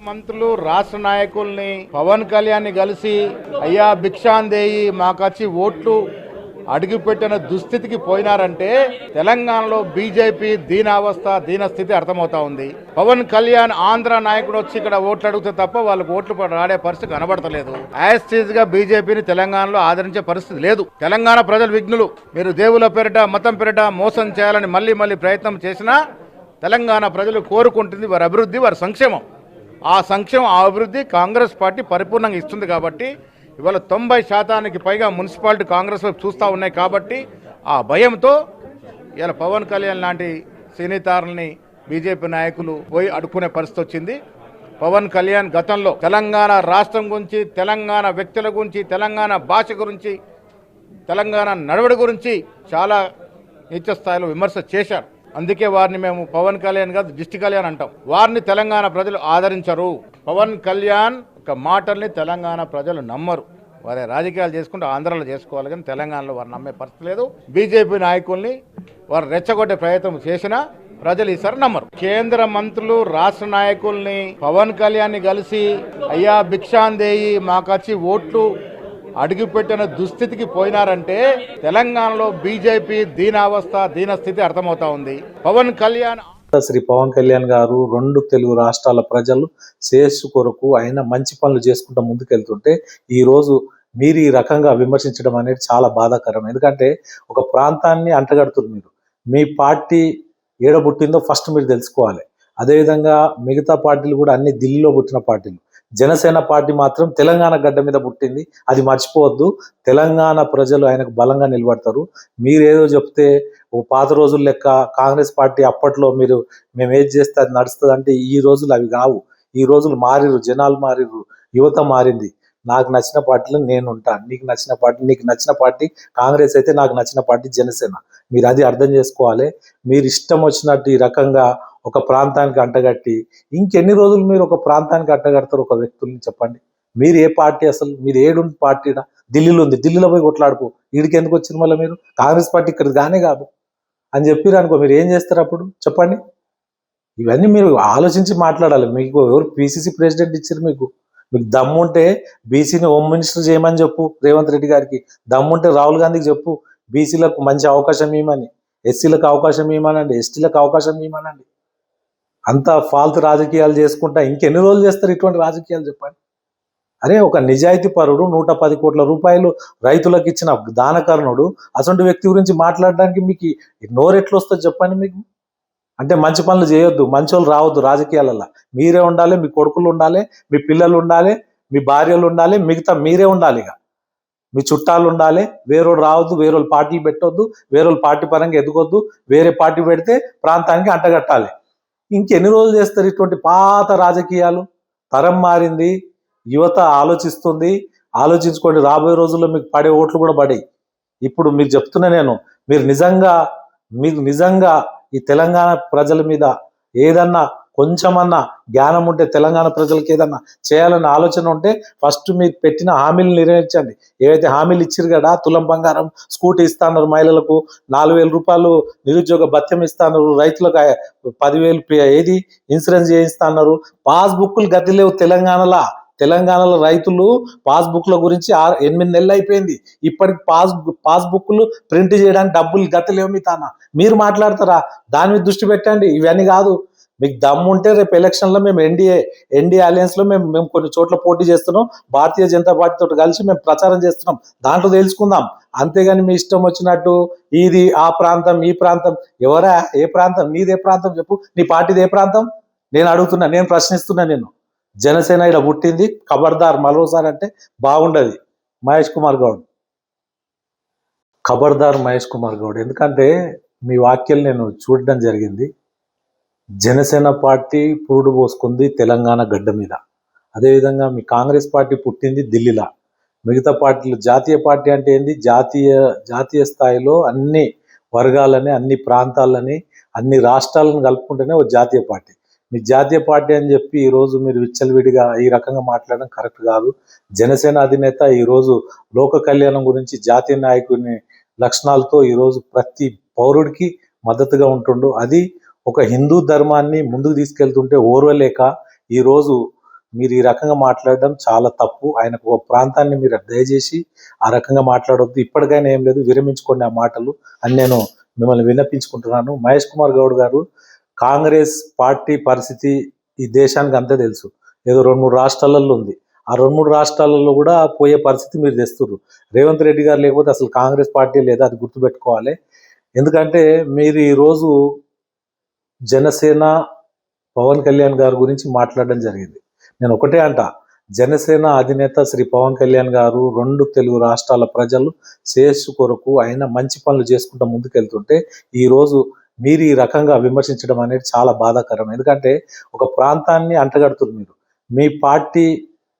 మంత్రులు రాష్ట్ర నాయకుల్ని పవన్ కళ్యాణ్ కలిసి అయ్యా భిక్షాందేయి మాకచ్చి ఓట్లు అడుగుపెట్టిన దుస్థితికి పోయినారంటే తెలంగాణలో బీజేపీ దీనస్థితి అర్థమవుతా ఉంది. పవన్ కళ్యాణ్ ఆంధ్ర నాయకుడు వచ్చి ఇక్కడ ఓట్లు అడిగితే తప్ప వాళ్ళకి ఓట్లు రాడే పరిస్థితి కనబడతలేదు. యాజ్ గా బీజేపీని తెలంగాణలో ఆదరించే పరిస్థితి లేదు. తెలంగాణ ప్రజలు విఘ్నులు. మీరు దేవుల పేరిట మతం పేరిట మోసం చేయాలని మళ్ళీ ప్రయత్నం చేసినా తెలంగాణ ప్రజలు కోరుకుంటుంది వారి అభివృద్ధి, వారి సంక్షేమం. ఆ సంక్షేమం, ఆ అభివృద్ధి కాంగ్రెస్ పార్టీ పరిపూర్ణంగా ఇస్తుంది. కాబట్టి ఇవాళ 90% పైగా మున్సిపాలిటీ కాంగ్రెస్ వైపు చూస్తూ ఉన్నాయి. కాబట్టి ఆ భయంతో ఇవాళ పవన్ కళ్యాణ్ లాంటి సినీతారుల్ని బీజేపీ నాయకులు పోయి అడుక్కునే పరిస్థితి వచ్చింది. పవన్ కళ్యాణ్ గతంలో తెలంగాణ రాష్ట్రం గురించి, తెలంగాణ వ్యక్తుల గురించి, తెలంగాణ భాష గురించి, తెలంగాణ నడవడి గురించి చాలా నీచ స్థాయిలో విమర్శ చేశారు. అందుకే వారిని మేము పవన్ కళ్యాణ్ కాదు దిష్టి కళ్యాణ్ అంటాం. వారిని తెలంగాణ ప్రజలు ఆదరించరు. పవన్ కళ్యాణ్ ఒక మాటల్ని తెలంగాణ ప్రజలు నమ్మరు. వారి రాజకీయాలు చేసుకుంటూ ఆంధ్రాలో చేసుకోవాలి, కానీ తెలంగాణలో వారు నమ్మే పరిస్థితి లేదు. బీజేపీ నాయకుల్ని వారు రెచ్చగొట్టే ప్రయత్నం చేసినా ప్రజలు ఈసారి నమ్మరు. కేంద్ర మంత్రులు రాష్ట్ర నాయకుల్ని పవన్ కళ్యాణ్ కలిసి అయ్యా భిక్షాందేయి మాకచ్చి ఓట్లు అడుగుపెట్టిన దుస్థితికి పోయినారంటే తెలంగాణలో బీజేపీ దీనస్థితి అర్థమవుతా ఉంది. పవన్ కళ్యాణ్ శ్రీ పవన్ కళ్యాణ్ గారు 2 తెలుగు రాష్ట్రాల ప్రజలు శ్రేయస్సు కొరకు ఆయన మంచి పనులు చేసుకుంటూ ముందుకెళ్తుంటే ఈ రోజు మీరు ఈ రకంగా విమర్శించడం అనేది చాలా బాధాకరం. ఎందుకంటే ఒక ప్రాంతాన్ని అంటగడుతున్నారు. మీరు మీ పార్టీ ఏడబుట్టిందో ఫస్ట్ మీరు తెలుసుకోవాలి. అదేవిధంగా మిగతా పార్టీలు కూడా అన్ని ఢిల్లీలో పుట్టిన పార్టీలు. జనసేన పార్టీ మాత్రం తెలంగాణ గడ్డ మీద పుట్టింది. అది మర్చిపోవద్దు. తెలంగాణ ప్రజలు ఆయనకు బలంగా నిలబడతారు. మీరేదో చెప్తే ఓ పాత రోజులు లెక్క కాంగ్రెస్ పార్టీ అప్పట్లో మేము ఏది చేస్తే అది నడుస్తుంది అంటే ఈ రోజులు అవి కావు. ఈ రోజులు మారిరు, జనాలు మారిరు, యువత మారింది. నాకు నచ్చిన పార్టీలో నేను ఉంటాను. నీకు నచ్చిన పార్టీ కాంగ్రెస్ అయితే నాకు నచ్చిన పార్టీ జనసేన. మీరు అది అర్థం చేసుకోవాలి. మీరు ఇష్టం వచ్చినట్టు ఈ రకంగా ఒక ప్రాంతానికి అంటగట్టి ఇంకెన్ని రోజులు మీరు ఒక ప్రాంతానికి అంటగడతారు ఒక వ్యక్తుల్ని చెప్పండి. మీరు ఏ పార్టీ, అసలు మీరు ఏడు పార్టీనా? ఢిల్లీలో ఉంది, ఢిల్లీలో పోయి కొట్లాడుకో. వీడికి ఎందుకు వచ్చింది మళ్ళీ? మీరు కాంగ్రెస్ పార్టీ ఇక్కడ కానే కాదు అని చెప్పారు అనుకో, మీరు ఏం చేస్తారు అప్పుడు చెప్పండి? ఇవన్నీ మీరు ఆలోచించి మాట్లాడాలి. మీకు ఎవరు పిసిసి ప్రెసిడెంట్ ఇచ్చారు? మీకు దమ్ముంటే బీసీని హోమ్ మినిస్టర్ చేయమని చెప్పు రేవంత్ రెడ్డి గారికి. దమ్ముంటే రాహుల్ గాంధీకి చెప్పు బీసీలకు మంచి అవకాశం ఇవ్వమని, ఎస్సీలకు అవకాశం ఇవ్వమనండి, ఎస్టీలకు అవకాశం ఇవ్వమనండి. అంత ఫాల్తు రాజకీయాలు చేసుకుంటా ఇంకెన్ని రోజులు చేస్తారు ఇటువంటి రాజకీయాలు చెప్పండి? అరే ఒక నిజాయితీ పరుడు 110 కోట్ల రూపాయలు రైతులకు ఇచ్చిన దానకర్ణుడు అసంటి వ్యక్తి గురించి మాట్లాడడానికి మీకు నోరెట్లు వస్తుంది చెప్పండి? మీకు అంటే మంచి పనులు చేయొద్దు, మంచి వాళ్ళు రావద్దు రాజకీయాలలో. మీరే ఉండాలి, మీ కొడుకులు ఉండాలి, మీ పిల్లలు ఉండాలి, మీ భార్యలు ఉండాలి, మిగతా మీరే ఉండాలి. ఇక మీ చుట్టాలు ఉండాలి. వేరేవాడు రావద్దు, వేరే పార్టీలు పెట్టొద్దు, వేరే పార్టీ పరంగా ఎదగొద్దు. వేరే పార్టీ పెడితే ప్రాంతానికి అంటగట్టాలి. ఇంకెన్ని రోజులు చేస్తారు ఇటువంటి పాత రాజకీయాలు? తరం మారింది, యువత ఆలోచిస్తుంది. ఆలోచించుకోండి. రాబోయే రోజుల్లో మీకు పడే ఓట్లు కూడా పడాయి. ఇప్పుడు మీకు చెప్తున్నా నేను, మీకు నిజంగా ఈ తెలంగాణ ప్రజల మీద ఏదన్నా కొంచెమన్నా జ్ఞానం ఉంటే, తెలంగాణ ప్రజలకు ఏదన్నా చేయాలన్న ఆలోచన ఉంటే ఫస్ట్ మీరు పెట్టిన హామీలు నెరవేర్చండి. ఏవైతే హామీలు ఇచ్చారు కదా, తులం బంగారం, స్కూటీ ఇస్తున్నారు, మహిళలకు 4,000 రూపాయలు నిరుద్యోగ భత్యం ఇస్తున్నారు, రైతులకు 10,000 ఏది ఇన్సూరెన్స్ చేయిస్తున్నారు. పాస్బుక్లు గతి లేవు తెలంగాణలో రైతులు పాస్బుక్ల గురించి 8 నెలలు అయిపోయింది. ఇప్పటికి పాస్బుక్లు ప్రింట్ చేయడానికి డబ్బులు గతి లేవు. మీరు మాట్లాడతారా? దాని మీద దృష్టి పెట్టండి. ఇవన్నీ కాదు. మీకు దమ్ము ఉంటే రేపు ఎలక్షన్లో మేము ఎన్డీఏ అలయన్స్లో మేము కొన్ని చోట్ల పోటీ చేస్తున్నాం. భారతీయ జనతా పార్టీతో కలిసి మేము ప్రచారం చేస్తున్నాం. దాంట్లో తెలుసుకుందాం. అంతేగాని మీ ఇష్టం వచ్చినట్టు ఇది ఆ ప్రాంతం, ఈ ప్రాంతం. ఎవరా? ఏ ప్రాంతం? నీదే ప్రాంతం చెప్పు. నీ పార్టీది ఏ ప్రాంతం? నేను అడుగుతున్నా, నేను ప్రశ్నిస్తున్నా. నేను జనసేన ఇలా పుట్టింది. ఖబర్దార్ మరోసారి అంటే బాగుండదు. ఖబర్దార్ మహేష్ కుమార్ గౌడ్. ఎందుకంటే మీ వ్యాఖ్యలు నేను చూడడం జరిగింది. జనసేన పార్టీ పురుడు పోసుకుంది తెలంగాణ గడ్డ మీద. అదేవిధంగా మీ కాంగ్రెస్ పార్టీ పుట్టింది ఢిల్లీలో. మిగతా పార్టీలు, జాతీయ పార్టీ అంటే ఏంది? జాతీయ స్థాయిలో అన్ని వర్గాలని, అన్ని ప్రాంతాలని, అన్ని రాష్ట్రాలను కలుపుకుంటేనే ఒక జాతీయ పార్టీ. మీ జాతీయ పార్టీ అని చెప్పి ఈరోజు మీరు విచ్చలవిడిగా ఈ రకంగా మాట్లాడడం కరెక్ట్ కాదు. జనసేన అధినేత ఈరోజు లోక కళ్యాణం గురించి, జాతీయ నాయకుని లక్షణాలతో ఈరోజు ప్రతి పౌరుడికి మద్దతుగా ఉంటుండు. అది ఒక హిందూ ధర్మాన్ని ముందుకు తీసుకెళ్తుంటే ఓర్వలేక ఈరోజు మీరు ఈ రకంగా మాట్లాడడం చాలా తప్పు. ఆయనకు ఒక ప్రాంతాన్ని మీరు దయచేసి ఆ రకంగా మాట్లాడొద్దు. ఇప్పటికైనా ఏం లేదు, విరమించుకోండి ఆ మాటలు అని నేను మిమ్మల్ని విన్నపించుకుంటున్నాను. మహేష్ కుమార్ గౌడ్ గారు, కాంగ్రెస్ పార్టీ పరిస్థితి ఈ దేశానికి అంతే తెలుసు. ఏదో 2-3 రాష్ట్రాలలో ఉంది. ఆ 2-3 రాష్ట్రాలలో కూడా పోయే పరిస్థితి మీరు తెస్తున్నారు. రేవంత్ రెడ్డి గారు లేకపోతే అసలు కాంగ్రెస్ పార్టీ లేదా, అది గుర్తుపెట్టుకోవాలి. ఎందుకంటే మీరు ఈరోజు జనసేన పవన్ కళ్యాణ్ గారి గురించి మాట్లాడడం జరిగింది. నేను ఒకటే అంట, జనసేన అధినేత శ్రీ పవన్ కళ్యాణ్ గారు 2 తెలుగు రాష్ట్రాల ప్రజలు శ్రేయస్సు కొరకు ఆయన మంచి పనులు చేసుకుంటూ ముందుకెళ్తుంటే ఈరోజు మీరు ఈ రకంగా విమర్శించడం అనేది చాలా బాధాకరం. ఎందుకంటే ఒక ప్రాంతాన్ని అంటగడుతున్నారు మీరు. మీ పార్టీ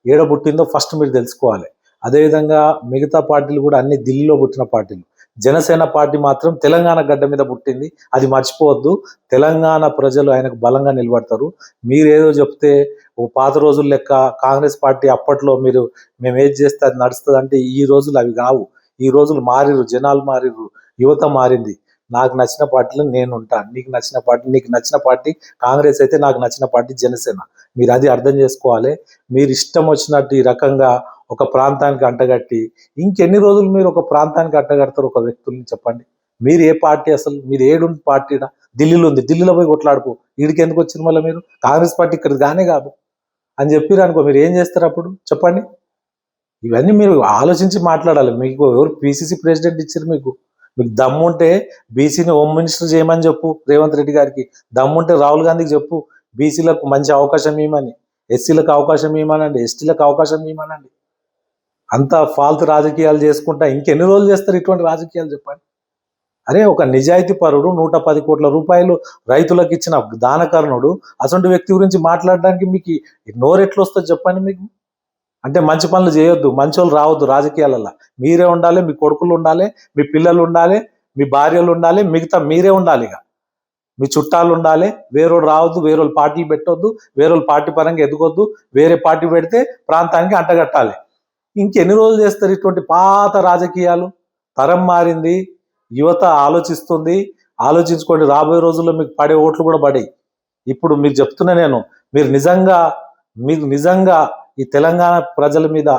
ఏడబుట్టిందో ఫస్ట్ మీరు తెలుసుకోవాలి. అదేవిధంగా మిగతా పార్టీలు కూడా అన్ని ఢిల్లీలో పుట్టిన పార్టీలు. జనసేన పార్టీ మాత్రం తెలంగాణ గడ్డ మీద పుట్టింది, అది మర్చిపోవద్దు. తెలంగాణ ప్రజలు ఆయనకు బలంగా నిలబడతారు. మీరేదో చెప్తే ఓ పాత రోజులు లెక్క కాంగ్రెస్ పార్టీ అప్పట్లో మీరు మేము ఏది చేస్తే అది నడుస్తుంది అంటే ఈ రోజులు అవి కావు. ఈ రోజులు మారిరు, జనాలు మారిరు, యువత మారింది. నాకు నచ్చిన పార్టీలో నేను ఉంటాను, నీకు నచ్చిన పార్టీ నీకు నచ్చిన పార్టీ కాంగ్రెస్ అయితే, నాకు నచ్చిన పార్టీ జనసేన. మీరు అది అర్థం చేసుకోవాలి. మీరు ఇష్టం వచ్చినట్టు ఈ రకంగా ఒక ప్రాంతానికి అంటగట్టి ఇంకెన్ని రోజులు మీరు ఒక ప్రాంతానికి అంటగడతారు ఒక వ్యక్తుల్ని? చెప్పండి. మీరు ఏ పార్టీ, అసలు మీరు ఏడు పార్టీడా? ఢిల్లీలో ఉంది, ఢిల్లీలో పోయి కొట్లాడుకో. వీడికి ఎందుకు వచ్చిన మళ్ళీ మీరు కాంగ్రెస్ పార్టీ ఇక్కడ గానే కాదు అని చెప్పారు అనుకో, మీరు ఏం చేస్తారు అప్పుడు చెప్పండి? ఇవన్నీ మీరు ఆలోచించి మాట్లాడాలి. మీకు ఎవరు పిసిసి ప్రెసిడెంట్ ఇచ్చారు? మీకు దమ్ముంటే బీసీని హోమ్ మినిస్టర్ చేయమని చెప్పు రేవంత్ రెడ్డి గారికి. దమ్ముంటే రాహుల్ గాంధీకి చెప్పు బీసీలకు మంచి అవకాశం ఇవ్వమని, ఎస్సీలకు అవకాశం ఇవ్వమనండి, ఎస్టీలకు అవకాశం ఇవ్వమనండి. అంత ఫాల్తు రాజకీయాలు చేసుకుంటా ఇంకెన్ని రోజులు చేస్తారు ఇటువంటి రాజకీయాలు చెప్పండి? అరే ఒక నిజాయితీ పరుడు 110 కోట్ల రూపాయలు రైతులకు ఇచ్చిన దానకర్ణుడు అసొంటి వ్యక్తి గురించి మాట్లాడడానికి మీకు నోరెట్లు వస్తుంది చెప్పండి? మీకు అంటే మంచి పనులు చేయొద్దు, మంచోళ్ళు రావద్దు రాజకీయాలలో. మీరే ఉండాలి, మీ కొడుకులు ఉండాలి, మీ పిల్లలు ఉండాలి, మీ భార్యలు ఉండాలి, మిగతా మీరే ఉండాలి. ఇక మీ చుట్టాలు ఉండాలి. వేరేవాడు రావద్దు, వేరేవాళ్ళు పార్టీలు పెట్టొద్దు, వేరేవాళ్ళు పార్టీ పరంగా ఎదగొద్దు. వేరే పార్టీ పెడితే ప్రాంతానికి అంటగట్టాలి. ఇంకెన్ని రోజులు చేస్తారు ఇటువంటి పాత రాజకీయాలు? తరం మారింది, యువత ఆలోచిస్తుంది. ఆలోచించుకోండి, రాబోయే రోజుల్లో మీకు పడే ఓట్లు కూడా పడాయి. ఇప్పుడు మీకు చెప్తున్నా నేను, మీకు నిజంగా ఈ తెలంగాణ ప్రజల మీద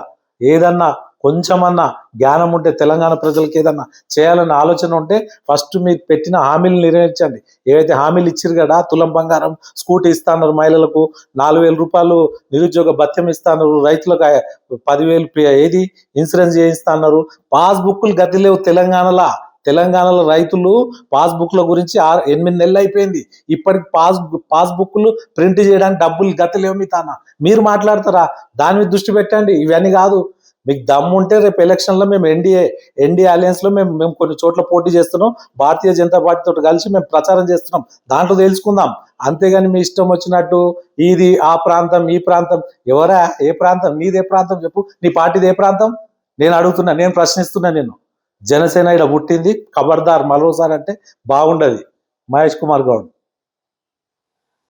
ఏదన్నా కొంచెమన్నా జ్ఞానం ఉంటే, తెలంగాణ ప్రజలకు ఏదన్నా చేయాలన్న ఆలోచన ఉంటే ఫస్ట్ మీకు పెట్టిన హామీలు నెరవేర్చండి. ఏవైతే హామీలు ఇచ్చిరు కదా, తులం బంగారం, స్కూటీ ఇస్తాన్నారు మహిళలకు, 4,000 రూపాయలు నిరుద్యోగ భత్యం ఇస్తాన్నారు, రైతులకు 10,000 ఏది ఇన్సూరెన్స్ చేయిస్తాన్నారు. పాస్బుక్లు గతి లేవు తెలంగాణలో రైతులు పాస్బుక్ల గురించి 8 నెలలు అయిపోయింది. ఇప్పటికి పాస్బుక్లు ప్రింట్ చేయడానికి డబ్బులు గతి లేవు మీ తాన. మీరు మాట్లాడతారా? దాని మీద దృష్టి పెట్టండి. ఇవన్నీ కాదు. మీకు దమ్ము ఉంటే రేపు ఎలక్షన్లో మేము ఎన్డీఏ అలయన్స్లో మేము కొన్ని చోట్ల పోటీ చేస్తున్నాం. భారతీయ జనతా పార్టీతో కలిసి మేము ప్రచారం చేస్తున్నాం. దాంట్లో తెలుసుకుందాం. అంతేగాని మీ ఇష్టం వచ్చినట్టు ఇది ఆ ప్రాంతం ఈ ప్రాంతం. ఎవరా? ఏ ప్రాంతం? నీదే ప్రాంతం చెప్పు. నీ పార్టీది ఏ ప్రాంతం? నేను అడుగుతున్నా, నేను ప్రశ్నిస్తున్నా. నేను జనసేన ఇలా పుట్టింది, ఖబర్దార్ మరోసారి అంటే బాగుండదు. మహేష్ కుమార్ గౌడ్.